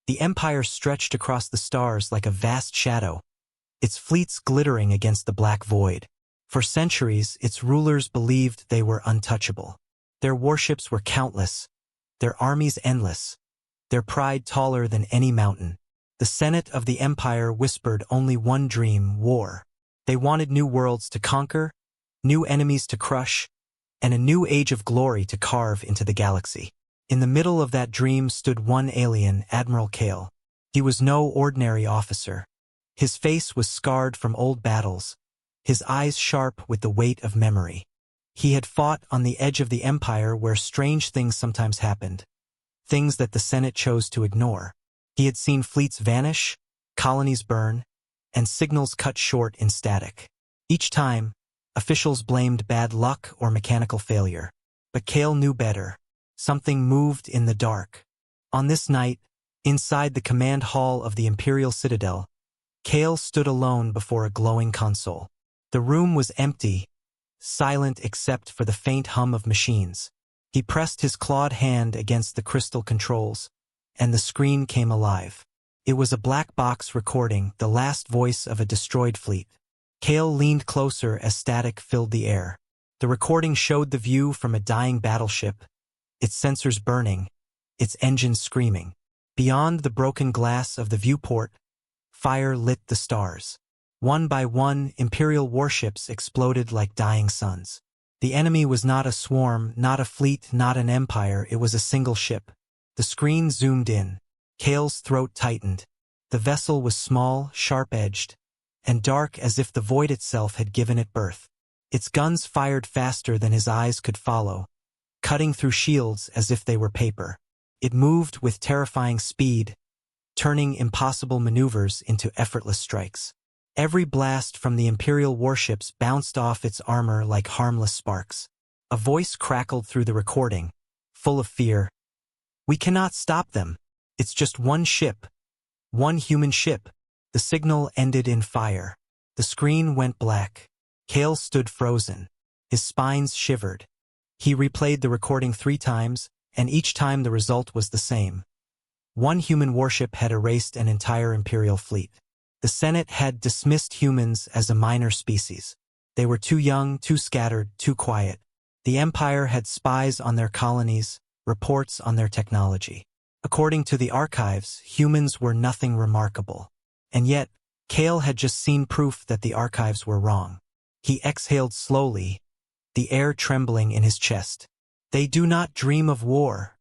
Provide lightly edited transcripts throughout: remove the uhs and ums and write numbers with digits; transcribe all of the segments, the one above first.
The Empire stretched across the stars like a vast shadow, its fleets glittering against the black void. For centuries, its rulers believed they were untouchable. Their warships were countless, their armies endless, their pride taller than any mountain. The Senate of the Empire whispered only one dream: war. They wanted new worlds to conquer, new enemies to crush, and a new age of glory to carve into the galaxy. In the middle of that dream stood one alien, Admiral Kale. He was no ordinary officer. His face was scarred from old battles, his eyes sharp with the weight of memory. He had fought on the edge of the Empire where strange things sometimes happened, things that the Senate chose to ignore. He had seen fleets vanish, colonies burn, and signals cut short in static. Each time, officials blamed bad luck or mechanical failure. But Kale knew better. Something moved in the dark. On this night, inside the command hall of the Imperial Citadel, Kale stood alone before a glowing console. The room was empty, silent except for the faint hum of machines. He pressed his clawed hand against the crystal controls, and the screen came alive. It was a black box recording the last voice of a destroyed fleet. Kale leaned closer as static filled the air. The recording showed the view from a dying battleship, its sensors burning, its engines screaming. Beyond the broken glass of the viewport, fire lit the stars. One by one, Imperial warships exploded like dying suns. The enemy was not a swarm, not a fleet, not an empire, it was a single ship. The screen zoomed in. Kale's throat tightened. The vessel was small, sharp-edged, and dark as if the void itself had given it birth. Its guns fired faster than his eyes could follow, cutting through shields as if they were paper. It moved with terrifying speed, turning impossible maneuvers into effortless strikes. Every blast from the Imperial warships bounced off its armor like harmless sparks. A voice crackled through the recording, full of fear. "We cannot stop them. It's just one ship. One human ship." The signal ended in fire. The screen went black. Kale stood frozen. His spines shivered. He replayed the recording 3 times, and each time the result was the same. One human warship had erased an entire Imperial fleet. The Senate had dismissed humans as a minor species. They were too young, too scattered, too quiet. The Empire had spies on their colonies, reports on their technology. According to the archives, humans were nothing remarkable. And yet, Kale had just seen proof that the archives were wrong. He exhaled slowly, the air trembling in his chest. "They do not dream of war,"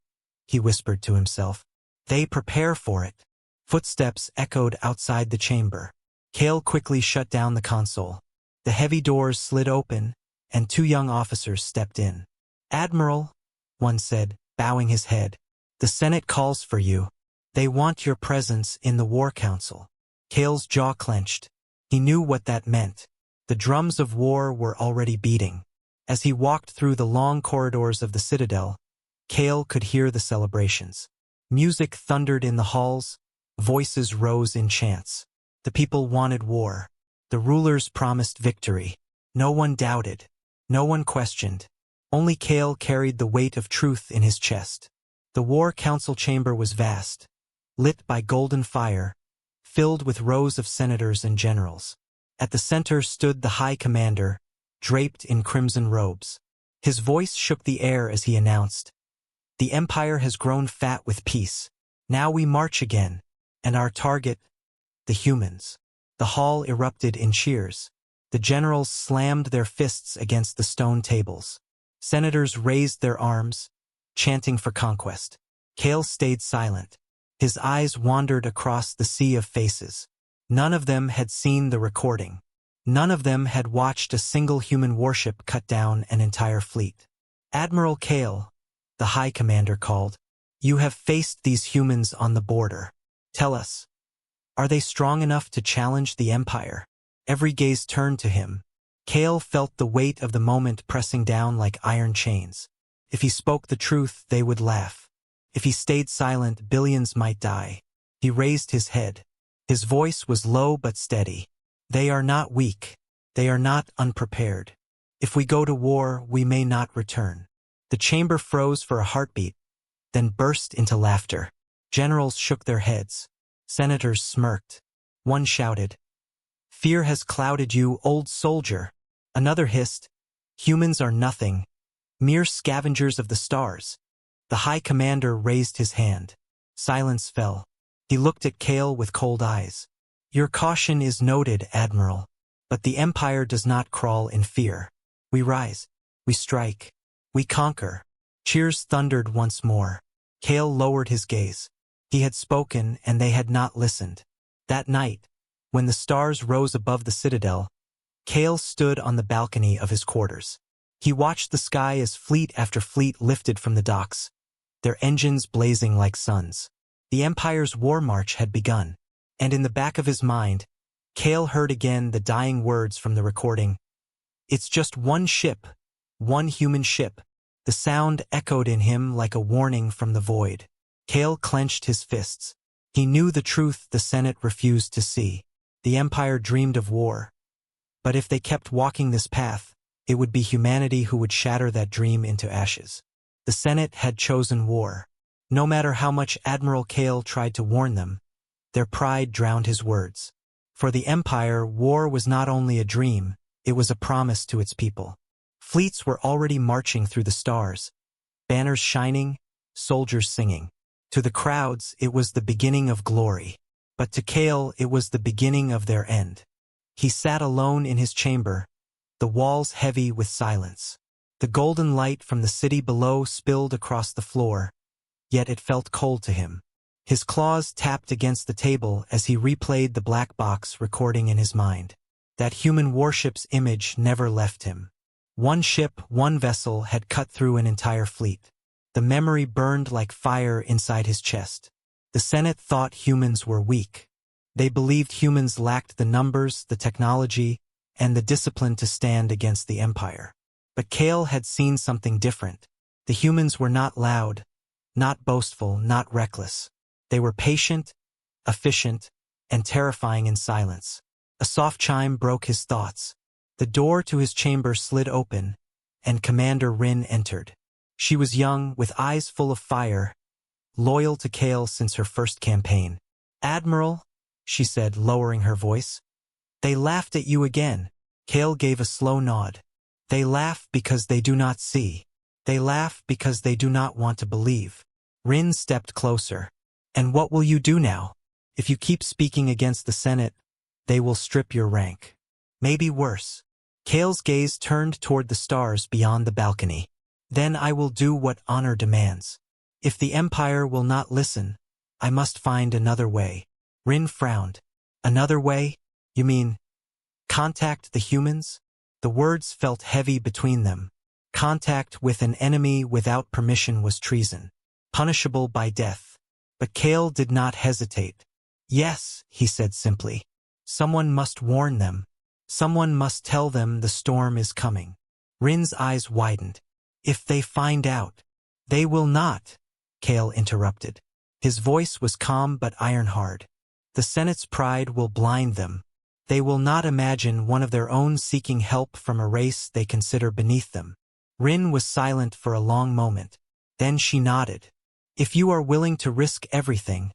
he whispered to himself. "They prepare for it." Footsteps echoed outside the chamber. Kale quickly shut down the console. The heavy doors slid open, and 2 young officers stepped in. "Admiral," one said, bowing his head, "the Senate calls for you. They want your presence in the War Council." Kale's jaw clenched. He knew what that meant. The drums of war were already beating. As he walked through the long corridors of the Citadel, Kale could hear the celebrations. Music thundered in the halls, voices rose in chants. The people wanted war. The rulers promised victory. No one doubted. No one questioned. Only Kale carried the weight of truth in his chest. The War Council chamber was vast, lit by golden fire, filled with rows of senators and generals. At the center stood the High Commander, draped in crimson robes. His voice shook the air as he announced, "The Empire has grown fat with peace. Now we march again, and our target, the humans." The hall erupted in cheers. The generals slammed their fists against the stone tables. Senators raised their arms, chanting for conquest. Kale stayed silent. His eyes wandered across the sea of faces. None of them had seen the recording. None of them had watched a single human warship cut down an entire fleet. "Admiral Kale," the High Commander called, "you have faced these humans on the border. Tell us, are they strong enough to challenge the Empire?" Every gaze turned to him. Kale felt the weight of the moment pressing down like iron chains. If he spoke the truth, they would laugh. If he stayed silent, billions might die. He raised his head. His voice was low but steady. "They are not weak. They are not unprepared. If we go to war, we may not return." The chamber froze for a heartbeat, then burst into laughter. Generals shook their heads. Senators smirked. One shouted, "Fear has clouded you, old soldier." Another hissed, "Humans are nothing, mere scavengers of the stars." The High Commander raised his hand. Silence fell. He looked at Kale with cold eyes. "Your caution is noted, Admiral. But the Empire does not crawl in fear. We rise. We strike. We conquer." Cheers thundered once more. Kale lowered his gaze. He had spoken, and they had not listened. That night, when the stars rose above the citadel, Kale stood on the balcony of his quarters. He watched the sky as fleet after fleet lifted from the docks, their engines blazing like suns. The Empire's war march had begun, and in the back of his mind, Kale heard again the dying words from the recording. "It's just one ship, one human ship." The sound echoed in him like a warning from the void. Kale clenched his fists. He knew the truth the Senate refused to see. The Empire dreamed of war. But if they kept walking this path, it would be humanity who would shatter that dream into ashes. The Senate had chosen war. No matter how much Admiral Kale tried to warn them, their pride drowned his words. For the Empire, war was not only a dream, it was a promise to its people. Fleets were already marching through the stars, banners shining, soldiers singing. To the crowds, it was the beginning of glory. But to Kale, it was the beginning of their end. He sat alone in his chamber, the walls heavy with silence. The golden light from the city below spilled across the floor, yet it felt cold to him. His claws tapped against the table as he replayed the black box recording in his mind. That human warship's image never left him. One ship, one vessel had cut through an entire fleet. The memory burned like fire inside his chest. The Senate thought humans were weak. They believed humans lacked the numbers, the technology, and the discipline to stand against the Empire. But Kale had seen something different. The humans were not loud, not boastful, not reckless. They were patient, efficient, and terrifying in silence. A soft chime broke his thoughts. The door to his chamber slid open, and Commander Rin entered. She was young, with eyes full of fire, loyal to Kale since her first campaign. "Admiral," she said, lowering her voice, "they laughed at you again." Kale gave a slow nod. "They laugh because they do not see. They laugh because they do not want to believe." Rin stepped closer. "And what will you do now? If you keep speaking against the Senate, they will strip your rank. Maybe worse." Kale's gaze turned toward the stars beyond the balcony. "Then I will do what honor demands. If the Empire will not listen, I must find another way." Rin frowned. "Another way? You mean contact the humans?" The words felt heavy between them. Contact with an enemy without permission was treason, punishable by death. But Kale did not hesitate. "Yes," he said simply. "Someone must warn them. Someone must tell them the storm is coming." Rin's eyes widened. "If they find out." "They will not," Kale interrupted. His voice was calm but iron-hard. "The Senate's pride will blind them. They will not imagine one of their own seeking help from a race they consider beneath them." Rin was silent for a long moment. Then she nodded. "If you are willing to risk everything,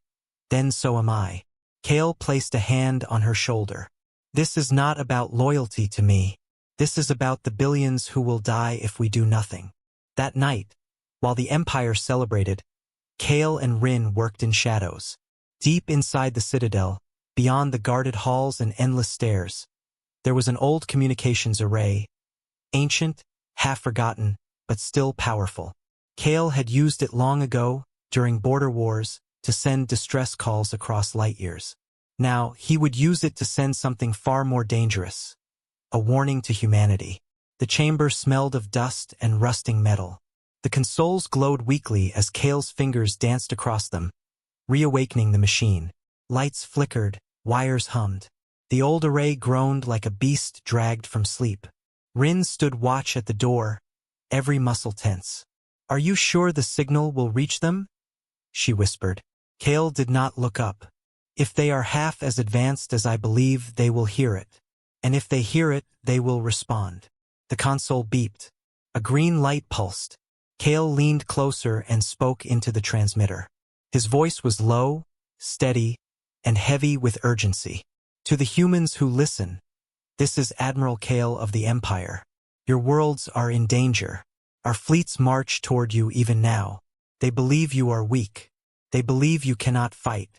then so am I." Kale placed a hand on her shoulder. "This is not about loyalty to me. This is about the billions who will die if we do nothing." That night, while the Empire celebrated, Kale and Rin worked in shadows. Deep inside the citadel, beyond the guarded halls and endless stairs, there was an old communications array, ancient, half-forgotten, but still powerful. Kale had used it long ago, during border wars, to send distress calls across light years. Now, he would use it to send something far more dangerous, a warning to humanity. The chamber smelled of dust and rusting metal. The consoles glowed weakly as Kale's fingers danced across them, reawakening the machine. Lights flickered, wires hummed. The old array groaned like a beast dragged from sleep. Rin stood watch at the door, every muscle tense. "Are you sure the signal will reach them?" she whispered. Kale did not look up. "If they are half as advanced as I believe, they will hear it. And if they hear it, they will respond." The console beeped. A green light pulsed. Kale leaned closer and spoke into the transmitter. His voice was low, steady, and heavy with urgency. To the humans who listen, this is Admiral Kale of the Empire. Your worlds are in danger. Our fleets march toward you even now. They believe you are weak. They believe you cannot fight.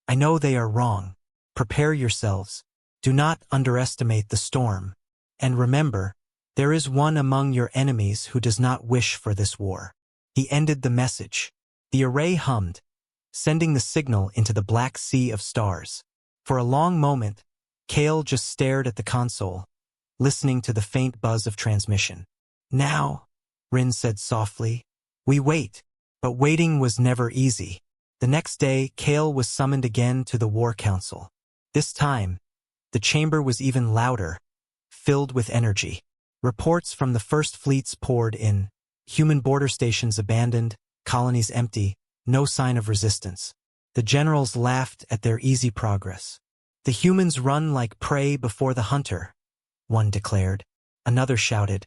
I know they are wrong. Prepare yourselves. Do not underestimate the storm. And remember, there is one among your enemies who does not wish for this war. He ended the message. The array hummed, sending the signal into the black sea of stars. For a long moment, Kale just stared at the console, listening to the faint buzz of transmission. Now, Rin said softly, we wait. But waiting was never easy. The next day, Kale was summoned again to the War Council. This time, the chamber was even louder, filled with energy. Reports from the first fleets poured in. Human border stations abandoned, colonies empty, no sign of resistance. The generals laughed at their easy progress. The humans run like prey before the hunter, one declared. Another shouted,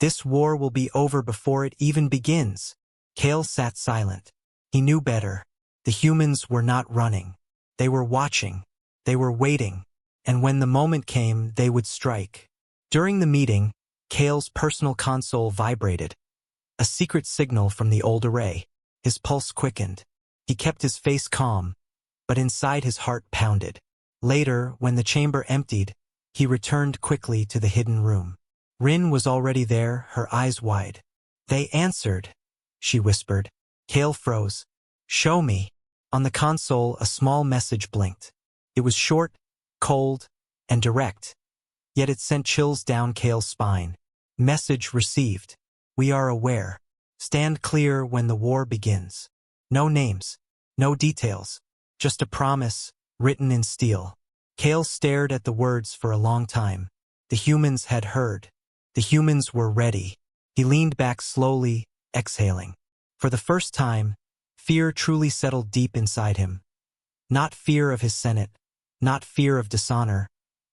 this war will be over before it even begins. Kale sat silent. He knew better. The humans were not running. They were watching. They were waiting. And when the moment came, they would strike. During the meeting, Kale's personal console vibrated. A secret signal from the old array. His pulse quickened. He kept his face calm, but inside his heart pounded. Later, when the chamber emptied, he returned quickly to the hidden room. Rin was already there, her eyes wide. They answered, she whispered. Kale froze. Show me. On the console, a small message blinked. It was short, cold, and direct, yet it sent chills down Kale's spine. Message received. We are aware. Stand clear when the war begins. No names, no details, just a promise, written in steel. Kale stared at the words for a long time. The humans had heard. The humans were ready. He leaned back slowly, exhaling. For the first time, fear truly settled deep inside him. Not fear of his Senate, not fear of dishonor,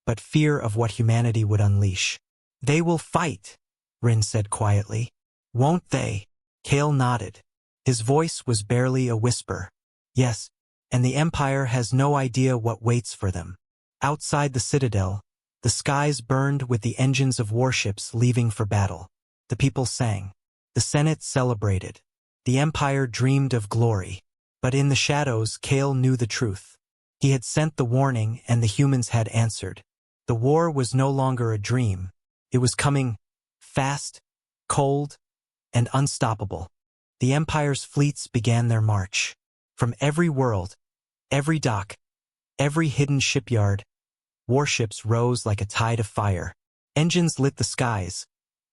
but fear of what humanity would unleash. They will fight, Rin said quietly. Won't they? Kale nodded. His voice was barely a whisper. Yes, and the Empire has no idea what waits for them. Outside the citadel, the skies burned with the engines of warships leaving for battle. The people sang. The Senate celebrated. The Empire dreamed of glory. But in the shadows, Kale knew the truth. He had sent the warning and the humans had answered. The war was no longer a dream. It was coming, fast, cold, and unstoppable. The Empire's fleets began their march. From every world, every dock, every hidden shipyard, warships rose like a tide of fire. Engines lit the skies,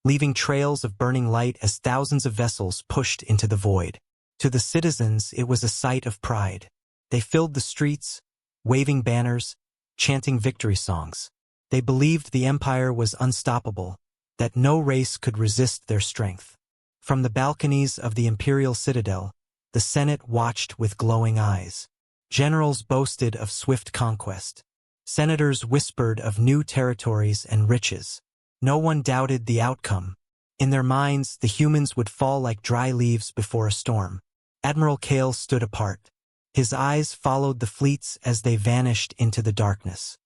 leaving trails of burning light as thousands of vessels pushed into the void. To the citizens, it was a sight of pride. They filled the streets, waving banners, chanting victory songs. They believed the Empire was unstoppable, that no race could resist their strength. From the balconies of the Imperial Citadel, the Senate watched with glowing eyes. Generals boasted of swift conquest. Senators whispered of new territories and riches. No one doubted the outcome. In their minds, the humans would fall like dry leaves before a storm. Admiral Kale stood apart. His eyes followed the fleets as they vanished into the darkness.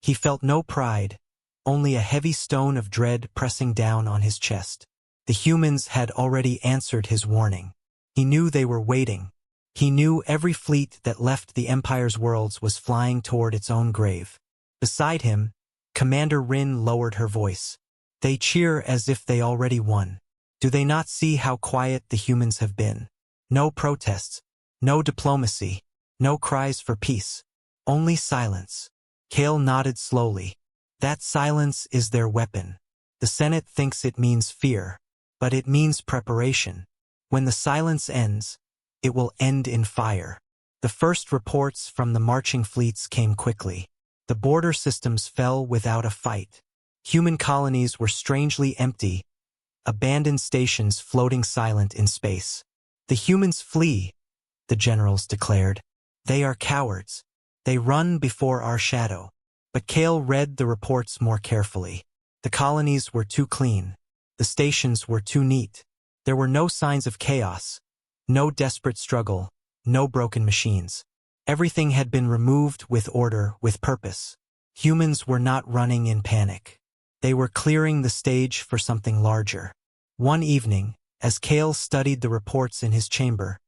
He felt no pride, only a heavy stone of dread pressing down on his chest. The humans had already answered his warning. He knew they were waiting. He knew every fleet that left the Empire's worlds was flying toward its own grave. Beside him, Commander Rin lowered her voice. They cheer as if they already won. Do they not see how quiet the humans have been? No protests, no diplomacy, no cries for peace. Only silence. Kale nodded slowly. That silence is their weapon. The Senate thinks it means fear, but it means preparation. When the silence ends, it will end in fire. The first reports from the marching fleets came quickly. The border systems fell without a fight. Human colonies were strangely empty, abandoned stations floating silent in space. The humans flee, the generals declared. They are cowards. They run before our shadow. But Kale read the reports more carefully. The colonies were too clean. The stations were too neat. There were no signs of chaos, no desperate struggle, no broken machines. Everything had been removed with order, with purpose. Humans were not running in panic. They were clearing the stage for something larger. One evening, as Kale studied the reports in his chamber,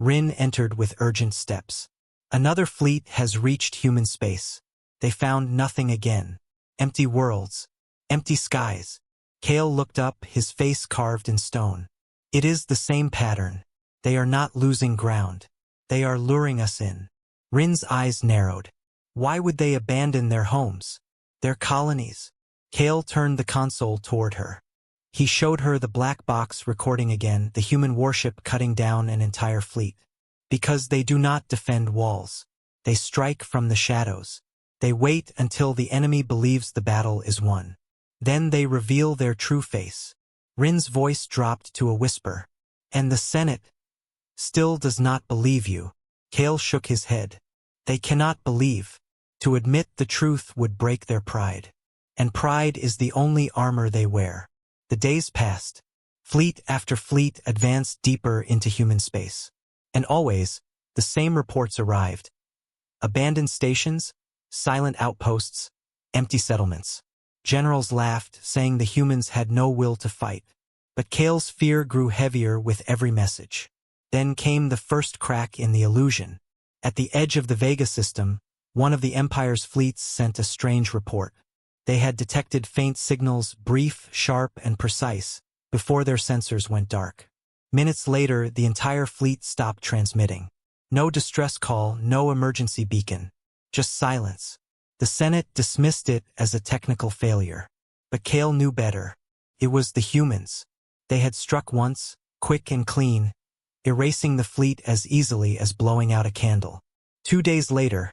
Rin entered with urgent steps. Another fleet has reached human space. They found nothing again. Empty worlds. Empty skies. Kale looked up, his face carved in stone. It is the same pattern. They are not losing ground. They are luring us in. Rin's eyes narrowed. Why would they abandon their homes? Their colonies? Kale turned the console toward her. He showed her the black box recording again, the human warship cutting down an entire fleet. Because they do not defend walls. They strike from the shadows. They wait until the enemy believes the battle is won. Then they reveal their true face. Rin's voice dropped to a whisper. And the Senate still does not believe you. Kale shook his head. They cannot believe. To admit the truth would break their pride. And pride is the only armor they wear. The days passed. Fleet after fleet advanced deeper into human space. And always, the same reports arrived. Abandoned stations, silent outposts, empty settlements. Generals laughed, saying the humans had no will to fight. But Kale's fear grew heavier with every message. Then came the first crack in the illusion. At the edge of the Vega system, one of the Empire's fleets sent a strange report. They had detected faint signals, brief, sharp, and precise, before their sensors went dark. Minutes later, the entire fleet stopped transmitting. No distress call, no emergency beacon. Just silence. The Senate dismissed it as a technical failure. But Kale knew better. It was the humans. They had struck once, quick and clean, erasing the fleet as easily as blowing out a candle. 2 days later,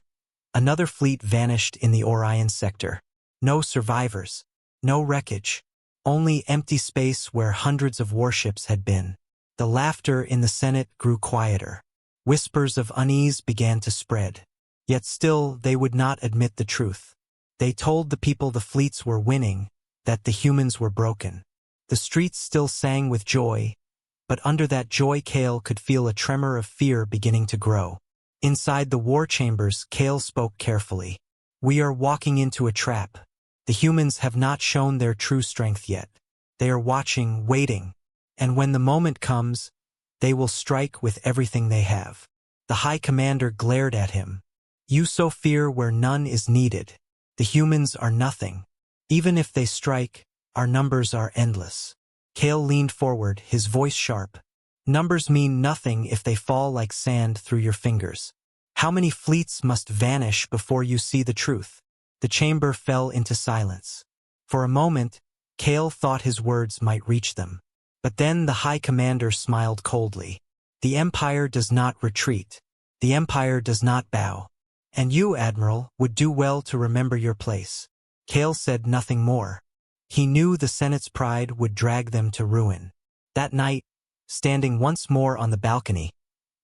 another fleet vanished in the Orion sector. No survivors. No wreckage. Only empty space where hundreds of warships had been. The laughter in the Senate grew quieter. Whispers of unease began to spread. Yet still, they would not admit the truth. They told the people the fleets were winning, that the humans were broken. The streets still sang with joy, but under that joy Kale could feel a tremor of fear beginning to grow. Inside the war chambers, Kale spoke carefully. We are walking into a trap. The humans have not shown their true strength yet. They are watching, waiting. And when the moment comes, they will strike with everything they have. The High Commander glared at him. You sow fear where none is needed. The humans are nothing. Even if they strike, our numbers are endless. Kale leaned forward, his voice sharp. Numbers mean nothing if they fall like sand through your fingers. How many fleets must vanish before you see the truth? The chamber fell into silence. For a moment, Kale thought his words might reach them. But then the High Commander smiled coldly. The Empire does not retreat. The Empire does not bow. And you, Admiral, would do well to remember your place. Kale said nothing more. He knew the Senate's pride would drag them to ruin. That night, standing once more on the balcony,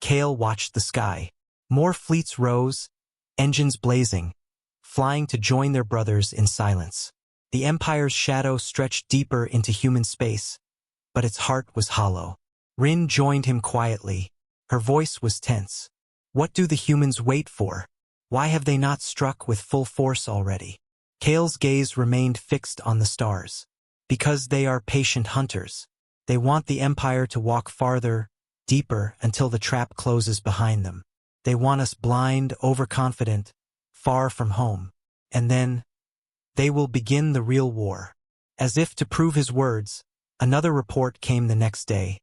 Kale watched the sky. More fleets rose, engines blazing, flying to join their brothers in silence. The Empire's shadow stretched deeper into human space, but its heart was hollow. Rin joined him quietly. Her voice was tense. What do the humans wait for? Why have they not struck with full force already? Kale's gaze remained fixed on the stars. Because they are patient hunters. They want the Empire to walk farther, deeper, until the trap closes behind them. They want us blind, overconfident, far from home. And then, they will begin the real war. As if to prove his words, another report came the next day.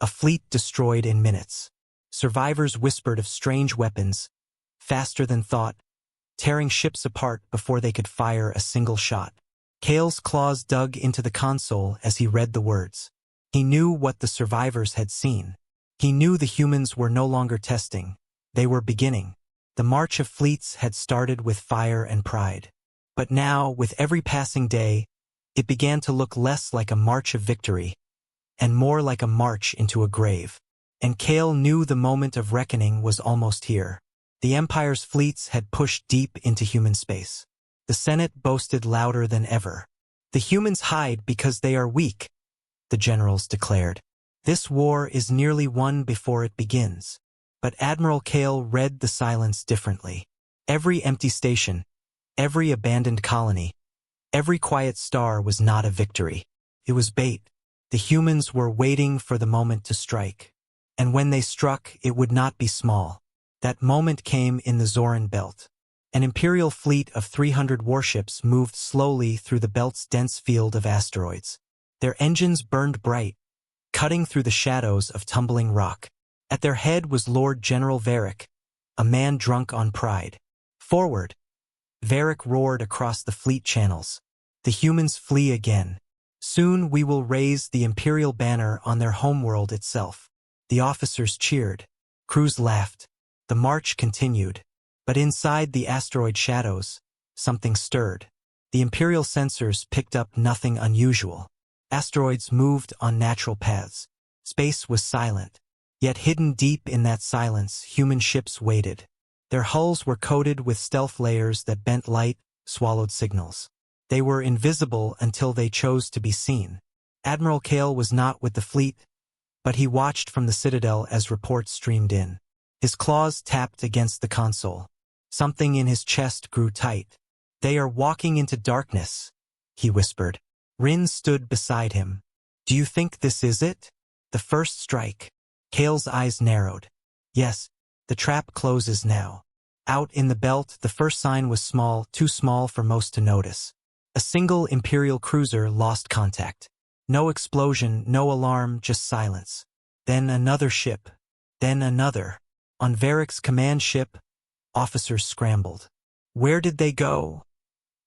A fleet destroyed in minutes. Survivors whispered of strange weapons, faster than thought, tearing ships apart before they could fire a single shot. Kale's claws dug into the console as he read the words. He knew what the survivors had seen. He knew the humans were no longer testing. They were beginning. The march of fleets had started with fire and pride. But now, with every passing day, it began to look less like a march of victory, and more like a march into a grave. And Kale knew the moment of reckoning was almost here. The Empire's fleets had pushed deep into human space. The Senate boasted louder than ever. The humans hide because they are weak, the generals declared. This war is nearly won before it begins. But Admiral Kale read the silence differently. Every empty station, every abandoned colony, every quiet star was not a victory. It was bait. The humans were waiting for the moment to strike. And when they struck, it would not be small. That moment came in the Zoran Belt. An Imperial fleet of 300 warships moved slowly through the belt's dense field of asteroids. Their engines burned bright, cutting through the shadows of tumbling rock. At their head was Lord General Varric, a man drunk on pride. Forward! Varric roared across the fleet channels. The humans flee again. Soon we will raise the Imperial banner on their homeworld itself. The officers cheered. Crews laughed. The march continued. But inside the asteroid shadows, something stirred. The Imperial sensors picked up nothing unusual. Asteroids moved on natural paths. Space was silent. Yet hidden deep in that silence, human ships waited. Their hulls were coated with stealth layers that bent light, swallowed signals. They were invisible until they chose to be seen. Admiral Kale was not with the fleet, but he watched from the Citadel as reports streamed in. His claws tapped against the console. Something in his chest grew tight. "They are walking into darkness," he whispered. Rin stood beside him. "Do you think this is it? The first strike?" Kale's eyes narrowed. "Yes, the trap closes now." Out in the belt, the first sign was small, too small for most to notice. A single Imperial cruiser lost contact. No explosion, no alarm, just silence. Then another ship. Then another. On Varric's command ship, officers scrambled. "Where did they go?"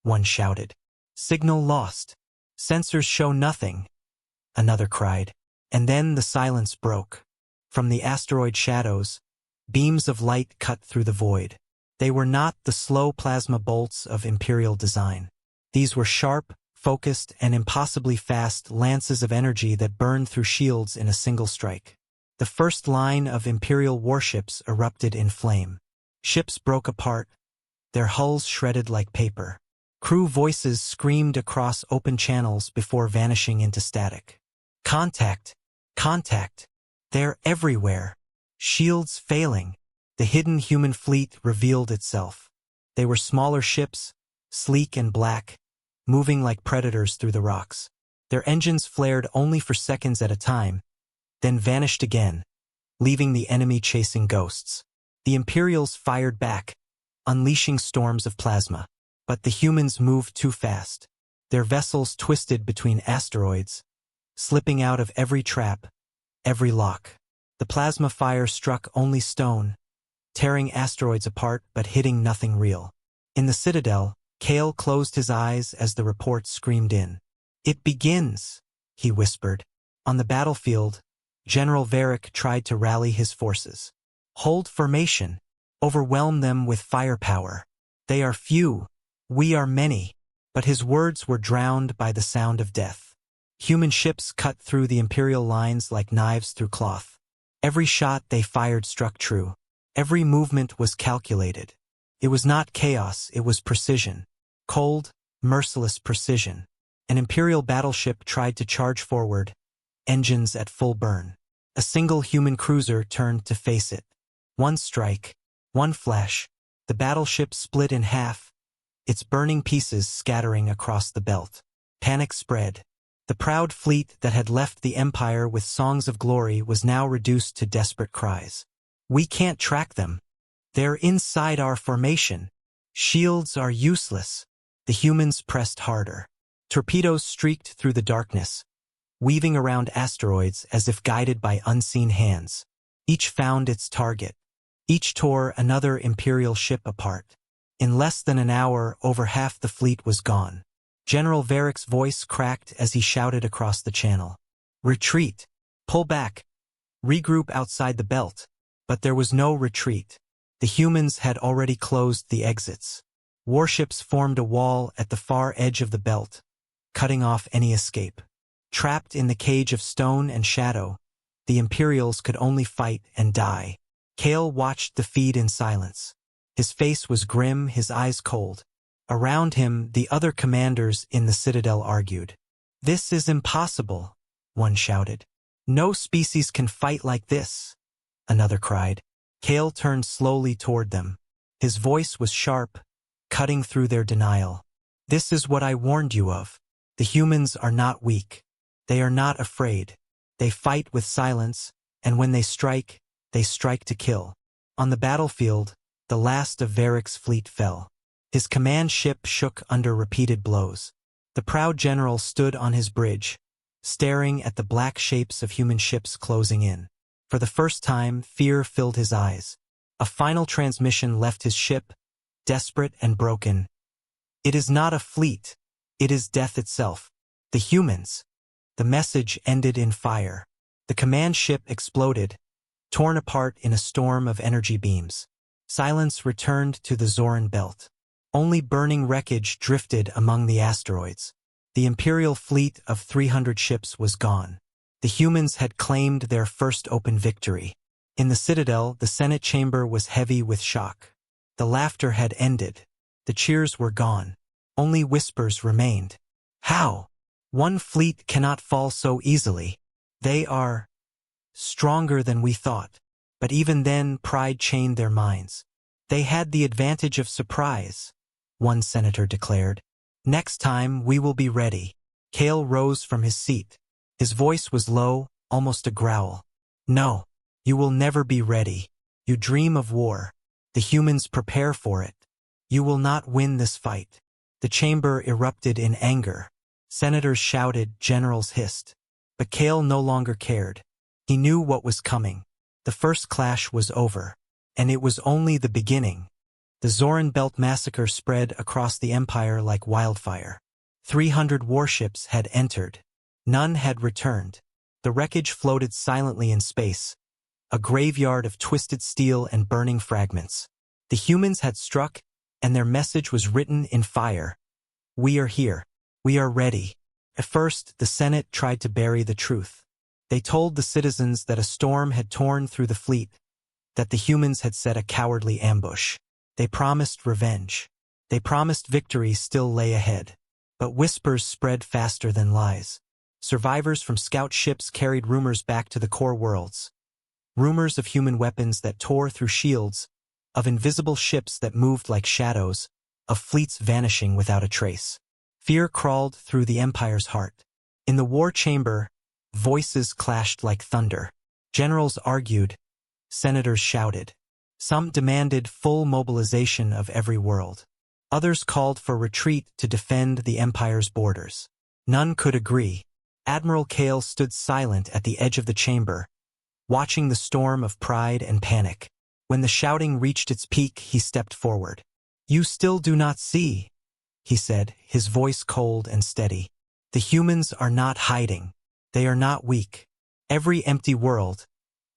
one shouted. "Signal lost. Sensors show nothing," another cried. And then the silence broke. From the asteroid shadows, beams of light cut through the void. They were not the slow plasma bolts of Imperial design. These were sharp, focused, and impossibly fast lances of energy that burned through shields in a single strike. The first line of Imperial warships erupted in flame. Ships broke apart, their hulls shredded like paper. Crew voices screamed across open channels before vanishing into static. "Contact! Contact! They're everywhere!" Shields failing. The hidden human fleet revealed itself. They were smaller ships, sleek and black, moving like predators through the rocks. Their engines flared only for seconds at a time, then vanished again, leaving the enemy chasing ghosts. The Imperials fired back, unleashing storms of plasma. But the humans moved too fast. Their vessels twisted between asteroids, slipping out of every trap, every lock. The plasma fire struck only stone, tearing asteroids apart but hitting nothing real. In the Citadel, Kale closed his eyes as the report screamed in. "It begins," he whispered. On the battlefield, General Varric tried to rally his forces. "Hold formation. Overwhelm them with firepower. They are few. We are many." But his words were drowned by the sound of death. Human ships cut through the Imperial lines like knives through cloth. Every shot they fired struck true. Every movement was calculated. It was not chaos, it was precision. Cold, merciless precision. An Imperial battleship tried to charge forward, engines at full burn. A single human cruiser turned to face it. One strike, one flash. The battleship split in half, its burning pieces scattering across the belt. Panic spread. The proud fleet that had left the Empire with songs of glory was now reduced to desperate cries. "We can't track them. They're inside our formation. Shields are useless." The humans pressed harder. Torpedoes streaked through the darkness, weaving around asteroids as if guided by unseen hands. Each found its target. Each tore another Imperial ship apart. In less than an hour, over half the fleet was gone. General Varric's voice cracked as he shouted across the channel. "Retreat! Pull back! Regroup outside the belt." But there was no retreat. The humans had already closed the exits. Warships formed a wall at the far edge of the belt, cutting off any escape. Trapped in the cage of stone and shadow, the Imperials could only fight and die. Kale watched the feed in silence. His face was grim, his eyes cold. Around him, the other commanders in the Citadel argued. "This is impossible," one shouted. "No species can fight like this," another cried. Kale turned slowly toward them. His voice was sharp, cutting through their denial. This is what I warned you of. The humans are not weak. They are not afraid. They fight with silence, and when they strike to kill. On the battlefield, the last of Varric's fleet fell. His command ship shook under repeated blows. The proud general stood on his bridge, staring at the black shapes of human ships closing in. For the first time, fear filled his eyes. A final transmission left his ship, desperate and broken. It is not a fleet. It is death itself. The humans. The message ended in fire. The command ship exploded, torn apart in a storm of energy beams. Silence returned to the Zoran belt. Only burning wreckage drifted among the asteroids. The Imperial fleet of 300 ships was gone. The humans had claimed their first open victory. In the Citadel, the Senate chamber was heavy with shock. The laughter had ended. The cheers were gone. Only whispers remained. How? One fleet cannot fall so easily. They are stronger than we thought. But even then, pride chained their minds. They had the advantage of surprise, one senator declared. Next time, we will be ready. Kale rose from his seat. His voice was low, almost a growl. No, you will never be ready. You dream of war. The humans prepare for it. You will not win this fight. The chamber erupted in anger. Senators shouted, generals hissed. But Kale no longer cared. He knew what was coming. The first clash was over. And it was only the beginning. The Zoran Belt massacre spread across the Empire like wildfire. 300 warships had entered. None had returned. The wreckage floated silently in space, a graveyard of twisted steel and burning fragments. The humans had struck, and their message was written in fire. We are here. We are ready. At first, the Senate tried to bury the truth. They told the citizens that a storm had torn through the fleet, that the humans had set a cowardly ambush. They promised revenge. They promised victory still lay ahead. But whispers spread faster than lies. Survivors from scout ships carried rumors back to the core worlds. Rumors of human weapons that tore through shields, of invisible ships that moved like shadows, of fleets vanishing without a trace. Fear crawled through the Empire's heart. In the war chamber, voices clashed like thunder. Generals argued. Senators shouted. Some demanded full mobilization of every world. Others called for retreat to defend the Empire's borders. None could agree. Admiral Kale stood silent at the edge of the chamber, watching the storm of pride and panic. When the shouting reached its peak, he stepped forward. You still do not see, he said, his voice cold and steady. The humans are not hiding. They are not weak. Every empty world,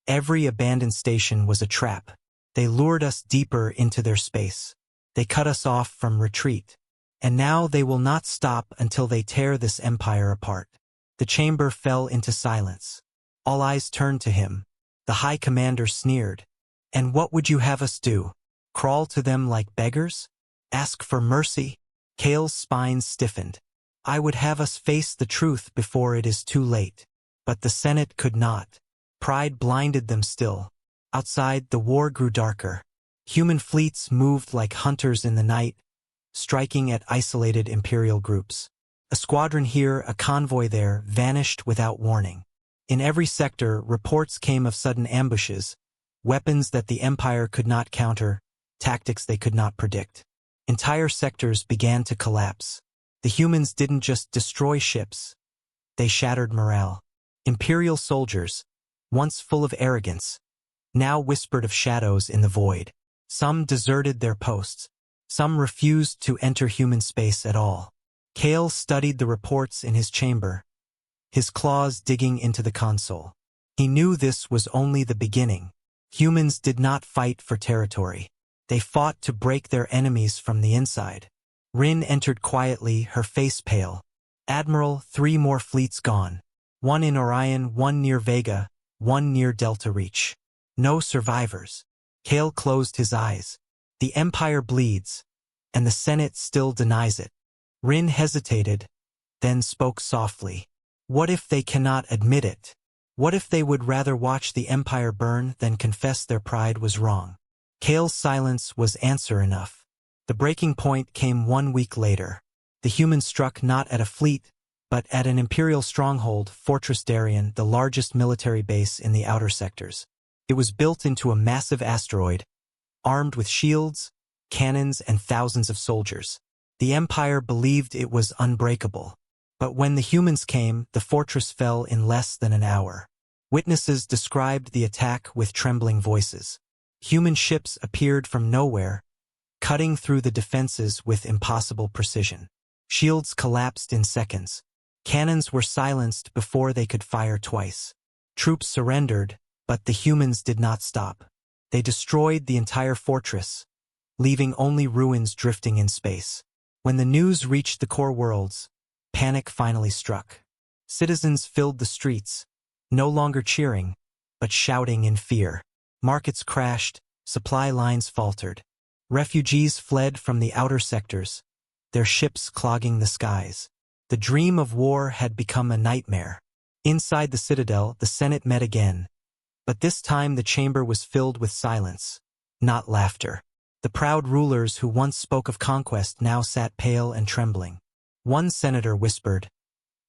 every abandoned station was a trap. They lured us deeper into their space. They cut us off from retreat. And now they will not stop until they tear this empire apart. The chamber fell into silence. All eyes turned to him. The High Commander sneered. And what would you have us do? Crawl to them like beggars? Ask for mercy? Kale's spine stiffened. I would have us face the truth before it is too late. But the Senate could not. Pride blinded them still. Outside, the war grew darker. Human fleets moved like hunters in the night, striking at isolated Imperial groups. A squadron here, a convoy there, vanished without warning. In every sector, reports came of sudden ambushes, weapons that the Empire could not counter, tactics they could not predict. Entire sectors began to collapse. The humans didn't just destroy ships. They shattered morale. Imperial soldiers, once full of arrogance, now whispered of shadows in the void. Some deserted their posts. Some refused to enter human space at all. Kale studied the reports in his chamber, his claws digging into the console. He knew this was only the beginning. Humans did not fight for territory. They fought to break their enemies from the inside. Rin entered quietly, her face pale. Admiral, 3 more fleets gone. 1 in Orion, 1 near Vega, 1 near Delta Reach. No survivors. Kale closed his eyes. The Empire bleeds, and the Senate still denies it. Rin hesitated, then spoke softly. What if they cannot admit it? What if they would rather watch the empire burn than confess their pride was wrong? Kale's silence was answer enough. The breaking point came 1 week later. The humans struck not at a fleet, but at an imperial stronghold, Fortress Darien, the largest military base in the outer sectors. It was built into a massive asteroid, armed with shields, cannons, and thousands of soldiers. The Empire believed it was unbreakable. But when the humans came, the fortress fell in less than an hour. Witnesses described the attack with trembling voices. Human ships appeared from nowhere, cutting through the defenses with impossible precision. Shields collapsed in seconds. Cannons were silenced before they could fire twice. Troops surrendered, but the humans did not stop. They destroyed the entire fortress, leaving only ruins drifting in space. When the news reached the core worlds, panic finally struck. Citizens filled the streets, no longer cheering, but shouting in fear. Markets crashed, supply lines faltered. Refugees fled from the outer sectors, their ships clogging the skies. The dream of war had become a nightmare. Inside the citadel, the Senate met again. But this time the chamber was filled with silence, not laughter. The proud rulers who once spoke of conquest now sat pale and trembling. One senator whispered,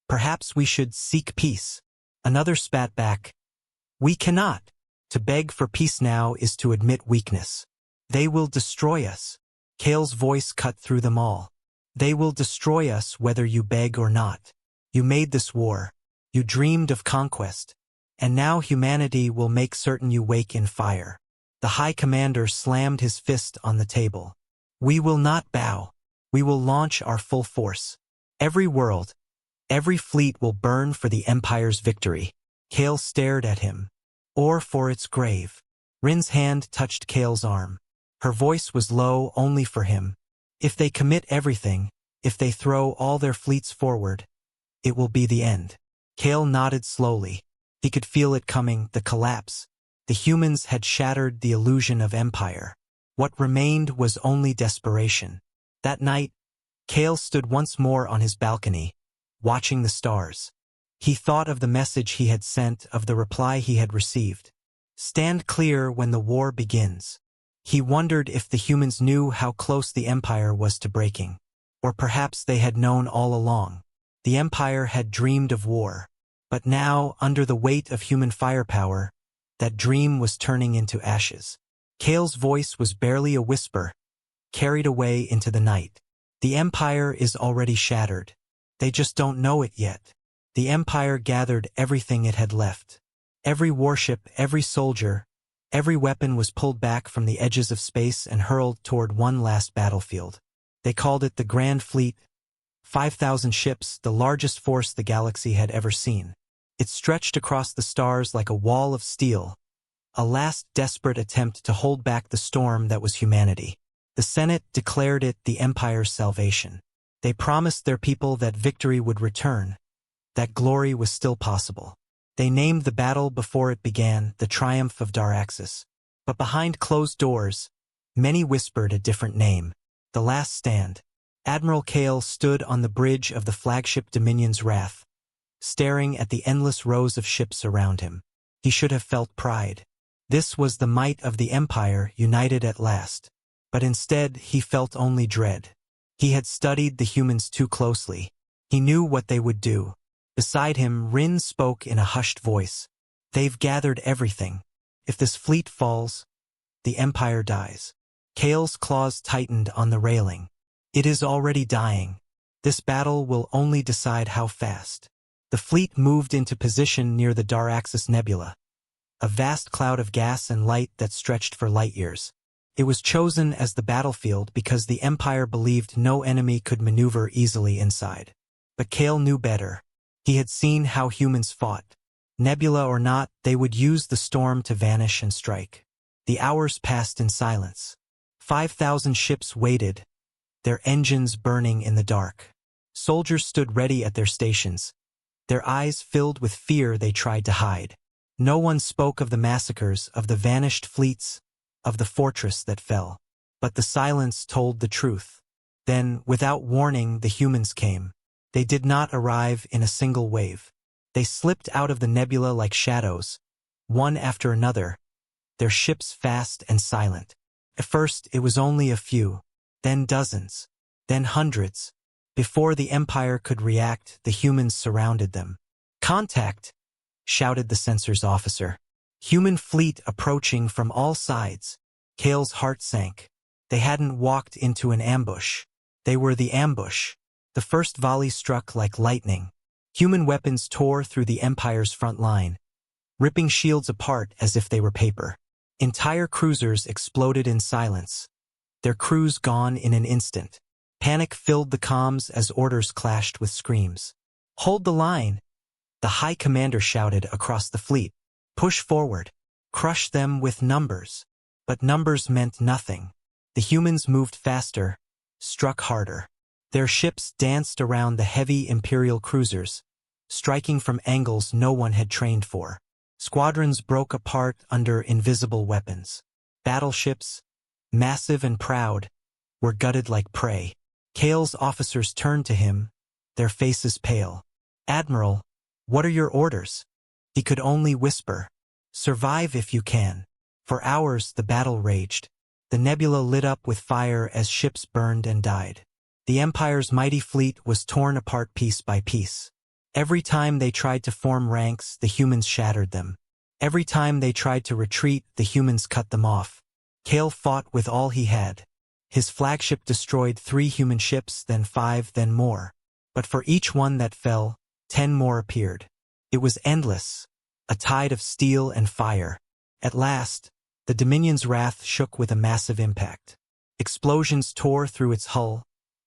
"Perhaps we should seek peace." Another spat back, "We cannot. To beg for peace now is to admit weakness. They will destroy us." Kale's voice cut through them all. "They will destroy us whether you beg or not. You made this war. You dreamed of conquest. And now humanity will make certain you wake in fire." The High Commander slammed his fist on the table. "We will not bow. We will launch our full force. Every world, every fleet will burn for the Empire's victory." Kale stared at him. "Or for its grave." Rin's hand touched Kale's arm. Her voice was low only for him. "If they commit everything, if they throw all their fleets forward, it will be the end." Kale nodded slowly. He could feel it coming, the collapse. The humans had shattered the illusion of empire. What remained was only desperation. That night, Kale stood once more on his balcony, watching the stars. He thought of the message he had sent, of the reply he had received. "Stand clear when the war begins." He wondered if the humans knew how close the Empire was to breaking. Or perhaps they had known all along. The Empire had dreamed of war. But now, under the weight of human firepower, that dream was turning into ashes. Kale's voice was barely a whisper, carried away into the night. "The Empire is already shattered. They just don't know it yet." The Empire gathered everything it had left. Every warship, every soldier, every weapon was pulled back from the edges of space and hurled toward one last battlefield. They called it the Grand Fleet. 5,000 ships, the largest force the galaxy had ever seen. It stretched across the stars like a wall of steel, a last desperate attempt to hold back the storm that was humanity. The Senate declared it the Empire's salvation. They promised their people that victory would return, that glory was still possible. They named the battle before it began the triumph of Daraxis. But behind closed doors, many whispered a different name. The Last Stand. Admiral Kale stood on the bridge of the flagship Dominion's Wrath, staring at the endless rows of ships around him. He should have felt pride. This was the might of the Empire united at last. But instead, he felt only dread. He had studied the humans too closely. He knew what they would do. Beside him, Rin spoke in a hushed voice. "They've gathered everything. If this fleet falls, the Empire dies." Kale's claws tightened on the railing. "It is already dying. This battle will only decide how fast." The fleet moved into position near the Daraxis Nebula, a vast cloud of gas and light that stretched for light years. It was chosen as the battlefield because the Empire believed no enemy could maneuver easily inside. But Kale knew better. He had seen how humans fought. Nebula or not, they would use the storm to vanish and strike. The hours passed in silence. 5,000 ships waited, their engines burning in the dark. Soldiers stood ready at their stations, their eyes filled with fear they tried to hide. No one spoke of the massacres, of the vanished fleets, of the fortress that fell. But the silence told the truth. Then, without warning, the humans came. They did not arrive in a single wave. They slipped out of the nebula like shadows, one after another, their ships fast and silent. At first it was only a few, then dozens, then hundreds. Before the Empire could react, the humans surrounded them. "Contact!" shouted the sensors officer. Human fleet approaching from all sides. Kale's heart sank. They hadn't walked into an ambush. They were the ambush. The first volley struck like lightning. Human weapons tore through the Empire's front line, ripping shields apart as if they were paper. Entire cruisers exploded in silence, their crews gone in an instant. Panic filled the comms as orders clashed with screams. "Hold the line!" the High Commander shouted across the fleet. "Push forward. Crush them with numbers." But numbers meant nothing. The humans moved faster, struck harder. Their ships danced around the heavy Imperial cruisers, striking from angles no one had trained for. Squadrons broke apart under invisible weapons. Battleships, massive and proud, were gutted like prey. Kale's officers turned to him, their faces pale. "Admiral, what are your orders?" He could only whisper, "Survive if you can." For hours the battle raged. The nebula lit up with fire as ships burned and died. The Empire's mighty fleet was torn apart piece by piece. Every time they tried to form ranks, the humans shattered them. Every time they tried to retreat, the humans cut them off. Kale fought with all he had. His flagship destroyed 3 human ships, then 5, then more. But for each one that fell, 10 more appeared. It was endless, a tide of steel and fire. At last, the Dominion's wrath shook with a massive impact. Explosions tore through its hull,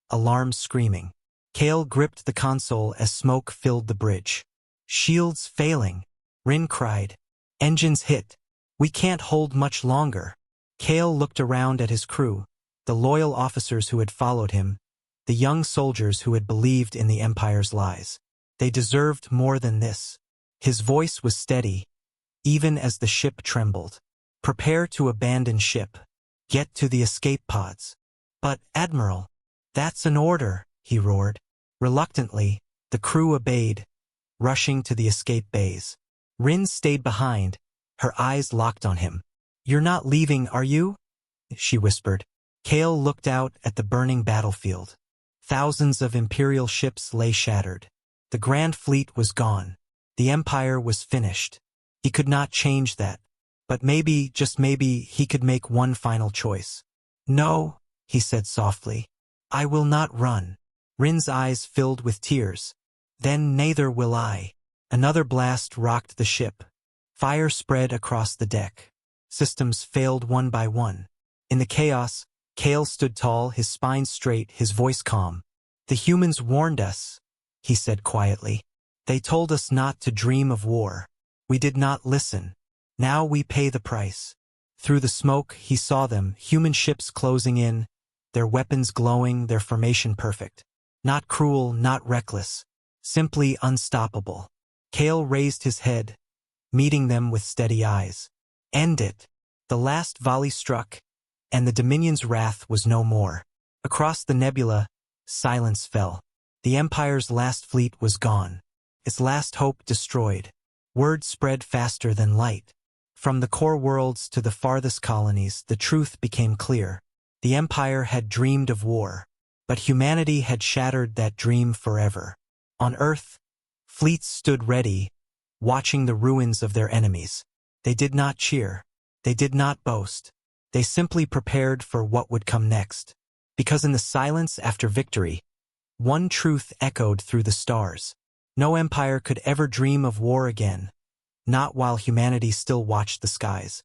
alarms screaming. Kale gripped the console as smoke filled the bridge. "Shields failing," Rin cried. "Engines hit. We can't hold much longer." Kale looked around at his crew, the loyal officers who had followed him, the young soldiers who had believed in the Empire's lies. They deserved more than this. His voice was steady, even as the ship trembled. "Prepare to abandon ship. Get to the escape pods." "But, Admiral, that's an order," he roared. Reluctantly, the crew obeyed, rushing to the escape bays. Rin stayed behind, her eyes locked on him. "You're not leaving, are you?" she whispered. Kale looked out at the burning battlefield. Thousands of Imperial ships lay shattered. The Grand Fleet was gone. The Empire was finished. He could not change that. But maybe, just maybe, he could make one final choice. "No," he said softly. "I will not run." Rin's eyes filled with tears. "Then neither will I." Another blast rocked the ship. Fire spread across the deck. Systems failed one by one. In the chaos, Kale stood tall, his spine straight, his voice calm. "The humans warned us," he said quietly. "They told us not to dream of war. We did not listen. Now we pay the price." Through the smoke, he saw them, human ships closing in, their weapons glowing, their formation perfect. Not cruel, not reckless, simply unstoppable. Kale raised his head, meeting them with steady eyes. "End it." The last volley struck, and the Dominion's wrath was no more. Across the nebula, silence fell. The Empire's last fleet was gone, its last hope destroyed. Word spread faster than light. From the core worlds to the farthest colonies, the truth became clear. The Empire had dreamed of war, but humanity had shattered that dream forever. On Earth, fleets stood ready, watching the ruins of their enemies. They did not cheer. They did not boast. They simply prepared for what would come next. Because in the silence after victory, one truth echoed through the stars. No empire could ever dream of war again, not while humanity still watched the skies.